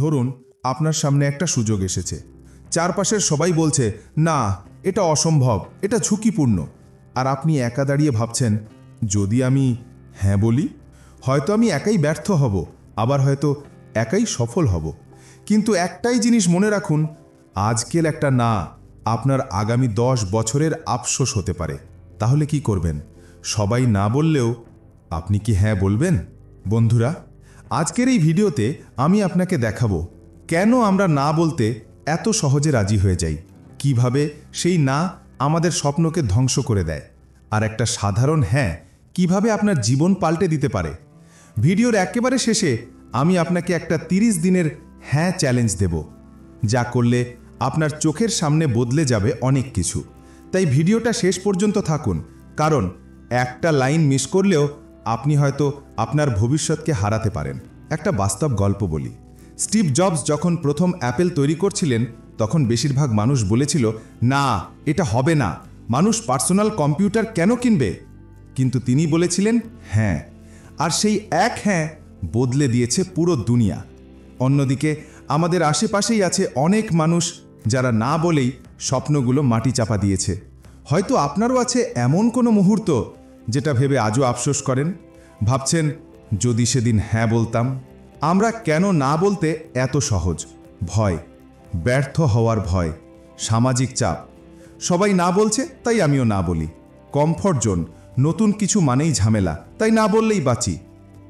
ধরুন আপনার সামনে একটা সুযোগ এসেছে, চারপাশের সবাই বলছে না, এটা অসম্ভব, এটা ঝুঁকিপূর্ণ, আর আপনি একা দাঁড়িয়ে ভাবছেন যদি আমি হ্যাঁ বলি, হয়তো আমি একাই ব্যর্থ হব, আবার হয়তো একাই সফল হব। কিন্তু একটাই জিনিস মনে রাখুন, আজকের একটা না আপনার আগামী 10 বছরের আফসোস হতে পারে। তাহলে কি করবেন? সবাই না বললেও আপনি কি হ্যাঁ বলবেন? বন্ধুরা, আজকের এই ভিডিওতে আমি আপনাকে দেখাবো কেন আমরা না বলতে এত সহজে রাজি হয়ে যাই, কিভাবে সেই না আমাদের স্বপ্নকে ধ্বংস করে দেয়, আর একটা সাধারণ হ্যাঁ কিভাবে আপনার জীবন পাল্টে দিতে পারে। ভিডিওর একেবারে শেষে আমি আপনাকে একটা 30 দিনের হ্যাঁ চ্যালেঞ্জ দেব, যা করলে আপনার চোখের সামনে বদলে যাবে অনেক কিছু। তাই ভিডিওটা শেষ পর্যন্ত থাকুন, কারণ একটা লাইন মিস করলেও আপনি হয়তো আপনার ভবিষ্যৎকে হারাতে পারেন। একটা বাস্তব গল্প বলি। স্টিভ জবস যখন প্রথম অ্যাপেল তৈরি করছিলেন, তখন বেশিরভাগ মানুষ বলেছিল না, এটা হবে না, মানুষ পার্সোনাল কম্পিউটার কেন কিনবে? কিন্তু তিনি বলেছিলেন হ্যাঁ, আর সেই এক হ্যাঁ বদলে দিয়েছে পুরো দুনিয়া। অন্যদিকে আমাদের আশেপাশেই আছে অনেক মানুষ যারা না বলেই স্বপ্নগুলো মাটি চাপা দিয়েছে। হয়তো আপনারও আছে এমন কোনো মুহূর্ত যেটা ভেবে আজও আফসোস করেন, ভাবছেন যদি সেদিন হ্যাঁ বলতাম। আমরা কেন না বলতে এত সহজ? ভয়, ব্যর্থ হওয়ার ভয়, সামাজিক চাপ, সবাই না বলছে তাই আমিও না বলি। কমফর্ট জোন, নতুন কিছু মানেই ঝামেলা, তাই না বললেই বাঁচি।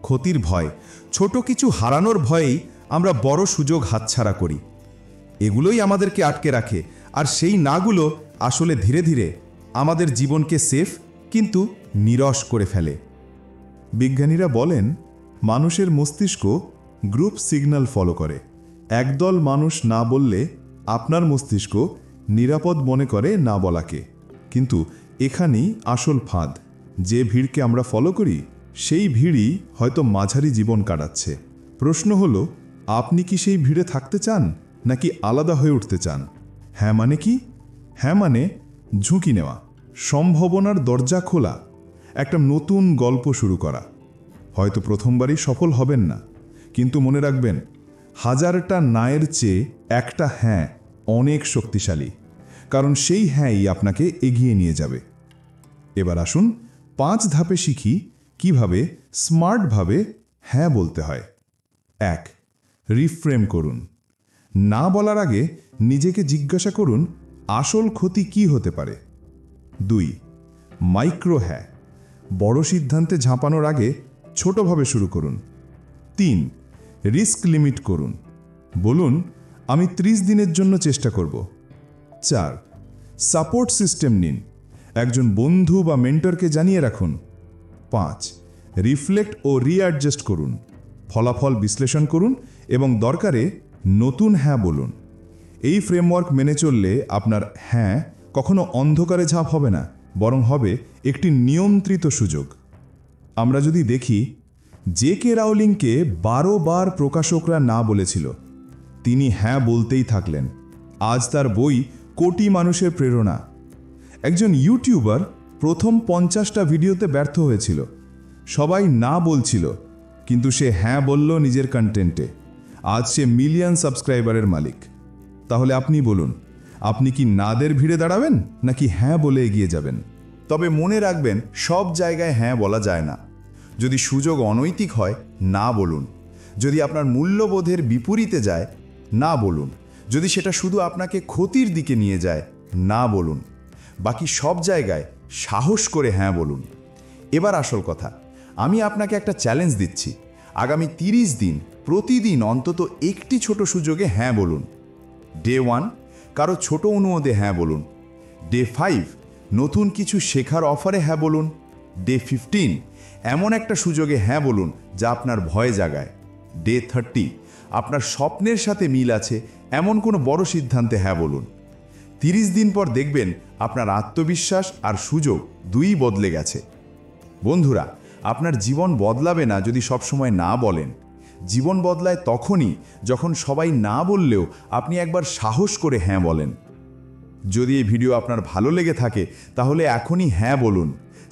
ক্ষতির ভয়, ছোট কিছু হারানোর ভয়েই আমরা বড় সুযোগ হাতছাড়া করি। এগুলোই আমাদেরকে আটকে রাখে, আর সেই নাগুলো আসলে ধীরে ধীরে আমাদের জীবনকে সেফ কিন্তু নিরস করে ফেলে। বিজ্ঞানীরা বলেন মানুষের মস্তিষ্ক গ্রুপ সিগন্যাল ফলো করে। একদল মানুষ না বললে আপনার মস্তিষ্ক নিরাপদ মনে করে না বলাকে। কিন্তু এখানেই আসল ফাঁদ। যে ভিড়কে আমরা ফলো করি, সেই ভিড়ই হয়তো মাঝারি জীবন কাটাচ্ছে। প্রশ্ন হলো, আপনি কি সেই ভিড়ে থাকতে চান নাকি আলাদা হয়ে উঠতে চান? হ্যাঁ মানে কি? হ্যাঁ মানে ঝুঁকি নেওয়া, সম্ভাবনার দরজা খোলা, একটা নতুন গল্প শুরু করা। হয়তো প্রথমবারই সফল হবেন না, কিন্তু মনে রাখবেন, 1000টা নায়ের চেয়ে একটা হ্যাঁ অনেক শক্তিশালী, কারণ সেই হ্যাঁই আপনাকে এগিয়ে নিয়ে যাবে। এবার আসুন 5 ধাপে শিখি কিভাবে স্মার্টভাবে হ্যাঁ বলতে হয়। 1. রিফ্রেম করুন। না বলার আগে নিজেকে জিজ্ঞাসা করুন আসল ক্ষতি কি হতে পারে। 2. মাইক্রো হ্যাঁ, বড় সিদ্ধান্তে ঝাঁপানোর আগে ছোটভাবে শুরু করুন। 3. রিস্ক লিমিট করুন। বলুন আমি 30 দিনের জন্য চেষ্টা করব। 4. সাপোর্ট সিস্টেম নিন, একজন বন্ধু বা মেন্টরকে জানিয়ে রাখুন। 5. রিফ্লেক্ট ও রিঅ্যাডজাস্ট করুন, ফলাফল বিশ্লেষণ করুন এবং দরকারে নতুন হ্যাঁ বলুন। এই ফ্রেমওয়ার্ক মেনে চললে আপনার হ্যাঁ কখনো অন্ধকারে ঝাঁপ হবে না, বরং হবে একটি নিয়ন্ত্রিত সুযোগ। আমরা যদি দেখি, জে.কে. রাউলিংকে 12 বার প্রকাশকরা না বলেছিল, তিনি হ্যাঁ বলতেই থাকলেন। আজ তার বই কোটি মানুষের প্রেরণা। একজন ইউটিউবার প্রথম 50টা ভিডিওতে ব্যর্থ হয়েছিল, সবাই না বলছিল, কিন্তু সে হ্যাঁ বলল নিজের কন্টেন্টে। আজ সে মিলিয়ন সাবস্ক্রাইবারের মালিক। তাহলে আপনি বলুন, আপনি কি নাদের ভিড়ে দাঁড়াবেন নাকি হ্যাঁ বলে এগিয়ে যাবেন? তবে মনে রাখবেন, সব জায়গায় হ্যাঁ বলা যায় না। যদি সুযোগ অনৈতিক হয়, না বলুন। যদি আপনার মূল্যবোধের বিপরীতে যায়, না বলুন। যদি সেটা শুধু আপনাকে ক্ষতির দিকে নিয়ে যায়, না বলুন। বাকি সব জায়গায় সাহস করে হ্যাঁ বলুন। এবার আসল কথা, আমি আপনাকে একটা চ্যালেঞ্জ দিচ্ছি। আগামী 30 দিন প্রতিদিন অন্তত একটি ছোট সুযোগে হ্যাঁ বলুন। ডে 1 কারো ছোট অনুরোধে হ্যাঁ বলুন। ডে 5 নতুন কিছু শেখার অফারে হ্যাঁ বলুন। ডে 15 এমন একটা সুযোগে হ্যাঁ বলুন যা আপনার ভয় জাগায়। ডে 30 আপনার স্বপ্নের সাথে মিল আছে এমন কোনো বড় সিদ্ধান্তে হ্যাঁ বলুন। 30 দিন পর দেখবেন আপনার আত্মবিশ্বাস আর সুযোগ দুই বদলে গেছে। বন্ধুরা, আপনার জীবন বদলাবে না যদি সবসময় না বলেন। জীবন বদলায় তখনই যখন সবাই না বললেও আপনি একবার সাহস করে হ্যাঁ বলেন। যদি এই ভিডিও আপনার ভালো লেগে থাকে তাহলে এখনই হ্যাঁ বলুন,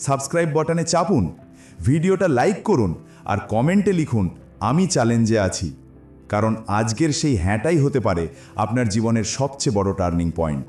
সাবস্ক্রাইব বাটনে চাপুন, ভিডিওটা লাইক করুন আর কমেন্টে লিখুন আমি চ্যালেঞ্জে আছি। কারণ আজকের সেই হ্যাঁটাই হতে পারে আপনার জীবনের সবচেয়ে বড় টার্নিং পয়েন্ট।